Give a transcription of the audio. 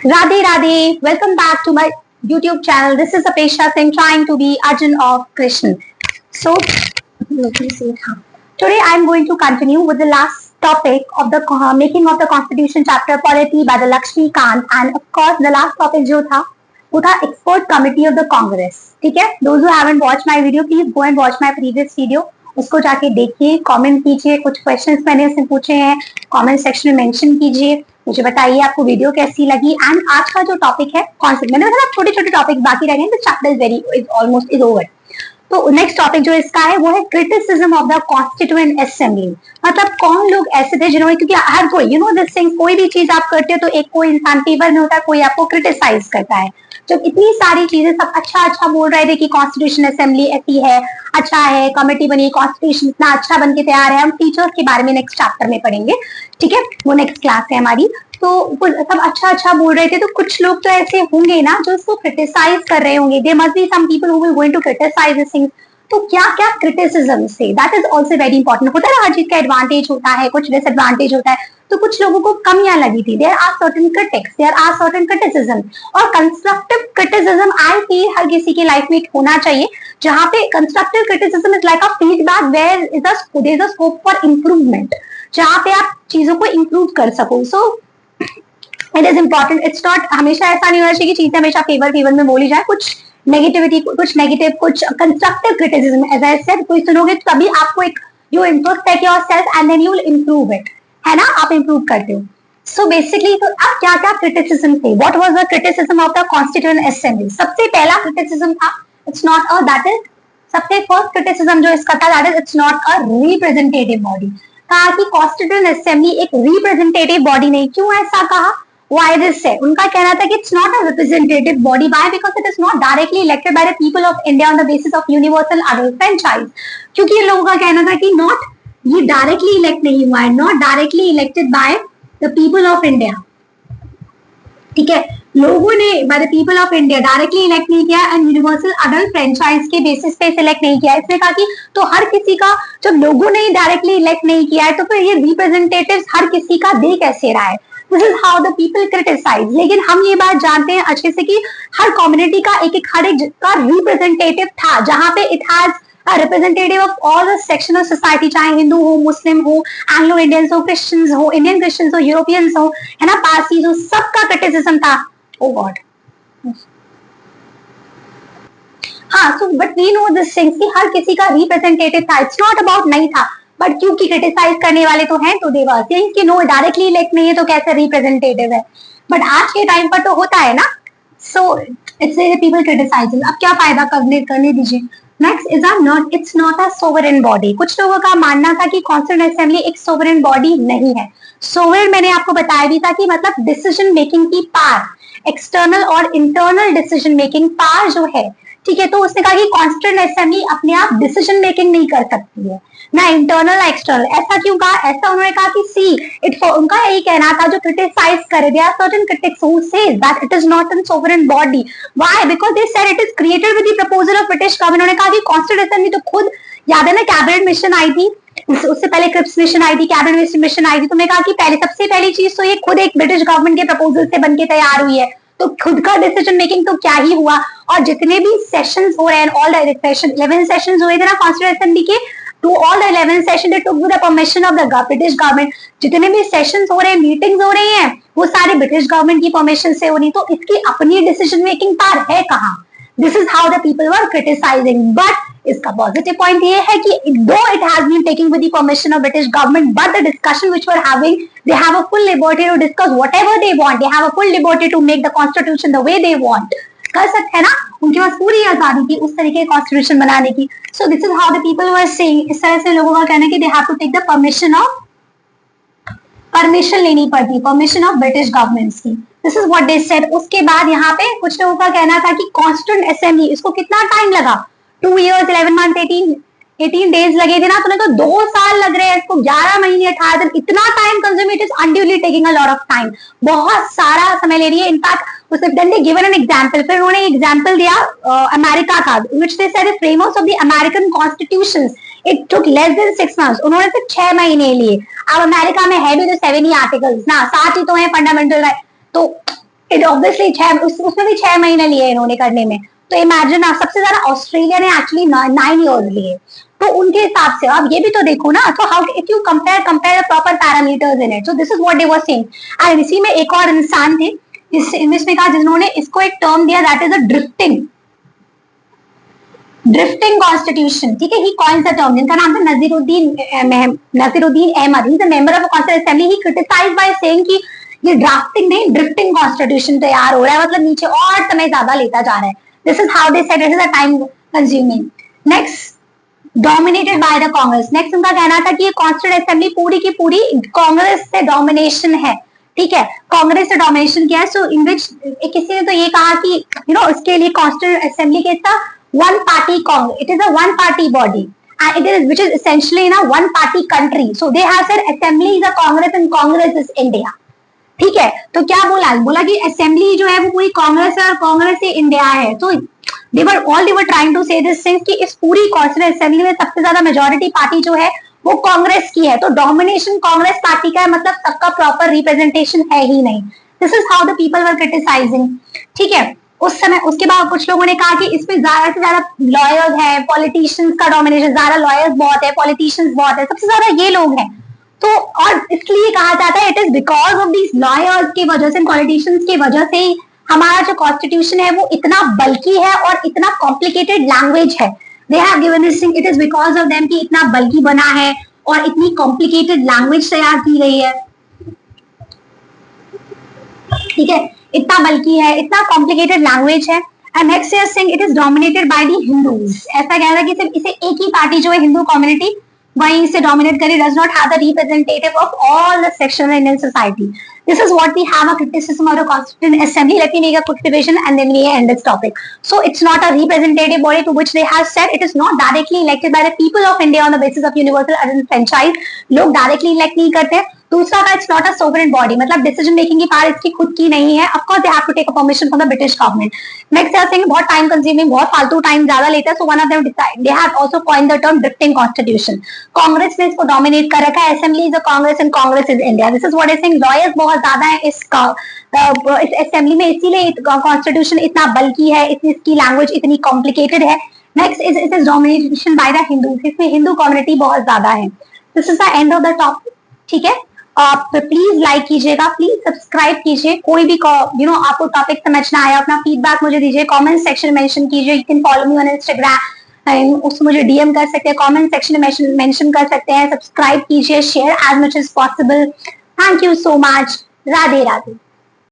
Radhe Radhe, welcome back to my YouTube channel. This is Apesha Singh trying to be Arjun of Krishna. So, let me see. Today I am going to continue with the last topic of the making of the Constitution chapter polity by the Lakshmi Kant, and of course the last topic जो था वो था Expert Committee of the Congress. ठीक है? Those who haven't watched my video, please go and watch my previous video. उसको जाके देखिए, comment कीजिए, कुछ क्वेश्चंस मैंने उससे पूछे हैं, कमेंट सेक्शन में मेंशन कीजिए, मुझे बताइए आपको वीडियो कैसी लगी। एंड आज का जो टॉपिक है कॉन्सेप्ट, मैंने बताया छोटे छोटे टॉपिक बाकी रह गए, the chapter is almost over. तो नेक्स्ट टॉपिक जो इसका है वो है criticism of the constituent assembly. मतलब कौन लोग ऐसे थे जिन्होंने, क्योंकि हर कोई यू नो दिस थिंग, कोई भी चीज आप करते हो तो एक कोई इंसान फेवर में होता है, कोई आपको क्रिटिसाइज करता है। जब इतनी सारी चीजें सब अच्छा अच्छा बोल रहे थे कि कॉन्स्टिट्यूशन असेंबली ऐसी है, अच्छा है, कमेटी बनी, कॉन्स्टिट्यूशन इतना अच्छा बन के तैयार है। हम टीचर्स के बारे में नेक्स्ट चैप्टर में पढ़ेंगे, ठीक है, वो नेक्स्ट क्लास है हमारी। तो सब अच्छा अच्छा बोल रहे थे, तो कुछ लोग तो ऐसे होंगे ना जो इसको क्रिटिसाइज कर रहे होंगे। There must be some people who will going to criticise this thing. तो क्या क्या क्रिटिसिज्म से, that is also very important. होता है ना हर चीज का एडवांटेज होता है, कुछ डिसएडवांटेज होता है। तो कुछ लोगों को कमियां लगी थी, there are certain critics, there are certain criticism. और कंस्ट्रक्टिव क्रिटिसिज्म आई फील हर किसी की लाइफ में होना चाहिए, जहां पे constructive criticism is like a feedback where there is a scope for improvement, जहां पे आप चीजों को इंप्रूव कर सको। So it is important. It's not, हमेशा ऐसा नहीं होना चाहिए कि चीजें हमेशा फेवर में बोली जाए। कुछ नेगेटिविटी, कुछ नेगेटिव, कुछ constructive criticism, as I said, कोई सुनोगे तभी आपको एक you introspect yourself and then you will improve it, है ना, आप इंप्रूव करते हो। सो बेसिकली तो अब क्या क्या क्रिटिसिज्म थे, what was the criticism of the constituent assembly. सबसे पहला क्रिटिसिज्म था it's not a, that is सबसे फर्स्ट क्रिटिसिज्म जो इसका था, that is it's not a representative body. कहा कि कॉन्स्टिट्यूएंट असेंबली एक रिप्रेजेंटेटिव बॉडी नहीं। क्यों ऐसा कहा, why this है? उनका कहना था कि it's not a representative body. Why? Because it is not directly elected by the people of India on the basis of universal adult franchise. क्योंकि इन लोगों का कहना था कि not, ये डायरेक्टली इलेक्ट नहीं हुआ है, not directly elected by the people of India. ठीक है, लोगों ने by the people of India directly elect नहीं किया एंड यूनिवर्सल अडल्ट फ्रेंचाइज के बेसिस पे सिलेक्ट नहीं किया। इसने कहा कि तो हर किसी का, जब लोगों ने डायरेक्टली इलेक्ट नहीं किया है तो फिर ये रिप्रेजेंटेटिव हर किसी का दे कैसे रहा है। This is how the people criticize. लेकिन हम ये बात जानते हैं अच्छे से कि हर कम्युनिटी का एक हर एक का रिप्रेजेंटेटिव था, जहां पे it has representative of all the section of society, चाहे हिंदू हो, मुस्लिम हो, एंग्लो इंडियंस हो, क्रिश्चियंस हो, इंडियन क्रिश्चियंस हो, यूरोपियंस हो, है ना, पारसीज हो, सबका क्रिटिसिज्म था। ओ गॉड, हाँ, so but we know this things कि हर किसी का रिप्रेजेंटेटिव था। इट्स नॉट अबाउट नहीं था, बट क्योंकि क्रिटिसाइज करने वाले तो हैं, तो देवर थिंक कि नो डायरेक्टली इलेक्ट नहीं है तो कैसे रिप्रेजेंटेटिव है। बट आज के टाइम पर तो होता है ना। So it's people criticising. अब क्या फायदा, करने दीजिए। Next is not, it's not a sovereign body. कुछ लोगों का मानना था कि कॉन्स्टिट्यूएंट असेंबली एक सोवरेन बॉडी नहीं है। सोवरेन मैंने आपको बताया भी था कि मतलब डिसीजन मेकिंग की पावर, एक्सटर्नल और इंटरनल डिसीजन मेकिंग पावर जो है, ठीक है। तो उसने कहा कि कॉन्स्टिट्यूएंट असेंबली अपने आप डिसीजन मेकिंग नहीं कर सकती है, ना इंटरनल ना एक्सटर्नल। ऐसा क्यों कहा? ऐसा उन्होंने कहा कि सी इट, उनका यही कहना था जो क्रिटिसाइज करे, there are certain critics who says that it is not an sovereign body. Why? Because they said it is created with the proposal of British government. उन्होंने कहा कि कॉन्स्टिट्यूएंट असेंबली तो खुद, याद है ना, कैबिनेट मिशन आई थी, उससे पहले क्रिप्स मिशन आई थी, कैबिनेट मिशन आई थी। तो मैं कहा कि पहले सबसे पहली चीज तो ये खुद एक ब्रिटिश गवर्नमेंट के प्रपोजल से बनके तैयार हुई है, तो खुद का डिसीजन मेकिंग तो क्या ही हुआ। और जितने भी सेशंस हो रहे हैं, ऑल द सेशन 11 सेशंस हुए थे ना कॉन्स्टिट्यूएंट असेंबली के, to all the 11 session they took with the permission of the British government. जितने भी सेशंस हो रहे हैं, मीटिंग्स हो रही हैं, वो सारे ब्रिटिश गवर्नमेंट की परमिशन से हो रही। तो इसकी अपनी डिसीजन मेकिंग पावर है कहाँ? This is how the people were criticizing. But इसका पॉजिटिव पॉइंट ये है कि though it has been taken with the permission of British government, but the discussion which we're having, they have a full liberty to discuss whatever they want. They have a full liberty to make the constitution the way they want. कर सकते हैं ना, उनके पास पूरी आजादी थी उस तरीके का कॉन्स्टिट्यूशन बनाने की। So this is how the people were saying. इस तरह से लोगों का कहना है कि they have to take the permission लेनी पड़ती, परमिशन ऑफ ब्रिटिश गवर्नमेंट्स की। This is what they said. उसके बाद यहाँ पे कुछ लोगों का कहना था कि कॉन्स्टिट्यूएंट असेंबली, इसको कितना टाइम लगा, 2 years 11 months 18 days लगे थे ना, तो 2 साल लग रहे हैं इसको, 11 महीने 18 दिन, इतना time consume, it is unduly taking a lot of time, बहुत सारा समय ले रही है। इनफैक्ट उसने then they given an example, फिर उन्होंने एग्जांपल दिया अमेरिका का, which they said the frameworks of the American constitutions it took less than 6 months. उन्होंने सिर्फ 6 महीने लिए। अब अमेरिका में है भी तो 7 ही आर्टिकल्स ना, 7 ही तो है फंडामेंटल राइट। तो इट ऑब्वियसली उसमें भी 6 महीने लिए इन्होंने करने में। तो इमेजिन, सबसे ज्यादा ऑस्ट्रेलिया ने एक्चुअली 9 ईयर्स लिए। तो उनके हिसाब से आप ये भी तो देखो ना, तो how if you compare proper parameters in it, so this is what they were saying. And इसी में एक और इंसान थे इसमें कहा जिन्होंने इसको एक टर्म दिया, that is a drifting constitution. ठीक है, ही कॉइन्स द टर्म, जिनका नाम था Naziruddin Ahmad. He is a member of constituent assembly. He criticised by saying कि ये ड्राफ्टिंग नहीं, ड्रिफ्टिंग कॉन्स्टिट्यूशन तैयार हो रहा है, मतलब नीचे और समय ज्यादा लेता जा रहा है। This is how they said it is a time consuming. Next, dominated by the Congress. Next उनका कहना था कि ये कॉन्स्टिट्यूएंट असेंबली पूरी की पूरी कांग्रेस से डोमिनेशन है। ठीक है, कांग्रेस से डोमिनेशन किया है। सो इन विच किसी ने तो ये कहा कि इसके लिए कॉन्स्टिट्यूएंट असेंबली के साथ one party Congress, it is a one party body and it is which is essentially in a one party country, so they have said assembly is a Congress and Congress is India। ठीक है, तो क्या बोला कि assembly जो है वो पूरी कांग्रेस है और कांग्रेस ही इंडिया है। तो they were trying to say this thing कि इस पूरी कॉन्स्टिट्यूएंट असेंबली में सबसे ज्यादा मेजोरिटी पार्टी जो है वो कांग्रेस की है, तो डोमिनेशन कांग्रेस पार्टी का है, मतलब सबका प्रॉपर रिप्रेजेंटेशन है ही नहीं। This is how the people were criticising. ठीक है, उस समय उसके बाद कुछ लोगों ने कहा कि इसमें ज्यादा से ज्यादा लॉयर्स है, पॉलिटिशियंस का डोमिनेशन, ज्यादा लॉयर्स बहुत है, पॉलिटिशियंस बहुत है, सबसे ज्यादा ये लोग हैं। तो और इसलिए कहा जाता है it is because of these lawyers की वजह से, पॉलिटिशियंस की वजह से ही हमारा जो कॉन्स्टिट्यूशन है वो इतना बल्कि है और इतना कॉम्प्लिकेटेड लैंग्वेज है। They have given this thing, it is because of them कि इतना बल्कि बना है और इतनी कॉम्प्लिकेटेड लैंग्वेज तैयार की गई है। ठीक है, इतना बल्कि है, इतना कॉम्प्लिकेटेड लैंग्वेज है। And next is saying it is dominated by the Hindus. ऐसा कह रहा है कि सिर्फ इसे एक ही पार्टी जो है हिंदू कम्युनिटी वहीं से डोमिनेट करे, does not have the representative of all the section in Indian society. This is what we have a criticism of the Constituent Assembly. Let me make a quick division and then we end this topic. So it's not a representative body to which they have said it is not directly elected by the people of India on the basis of universal franchise. लोग directly elect नहीं करते। दूसरा का it's not a sovereign body, मतलब decision making की power इसकी खुद की नहीं है। Of course they have to take a permission from the British government. Next they are saying बहुत टाइम कंज्यूमिंग, बहुत फालतू टाइम ज्यादा लेता है। So one of them decide they have also coined the term drifting constitution. Congress ने इसको dominate कर रखा है, assembly is a Congress and Congress is India. This is what is saying, lawyers बहुत ज्यादा है इस असेंबली में, इसीलिए कॉन्स्टिट्यूशन इतना बल्कि है, इसकी लैंग्वेज इतनी कॉम्प्लिकेटेड है। Next is it is domination by the Hindus, इसमें हिंदू कम्युनिटी बहुत ज्यादा है। This is the end of the topic. ठीक है, आप प्लीज लाइक कीजिएगा, प्लीज सब्सक्राइब कीजिए। कोई भी आपको टॉपिक समझ ना आया, अपना फीडबैक मुझे दीजिए, कमेंट सेक्शन में मेंशन कीजिए। You can follow me on Instagram, उसमें मुझे डीएम कर सकते हैं, कमेंट सेक्शन में मेंशन कर सकते हैं। सब्सक्राइब कीजिए, share as much as possible. Thank you so much. Radhe Radhe.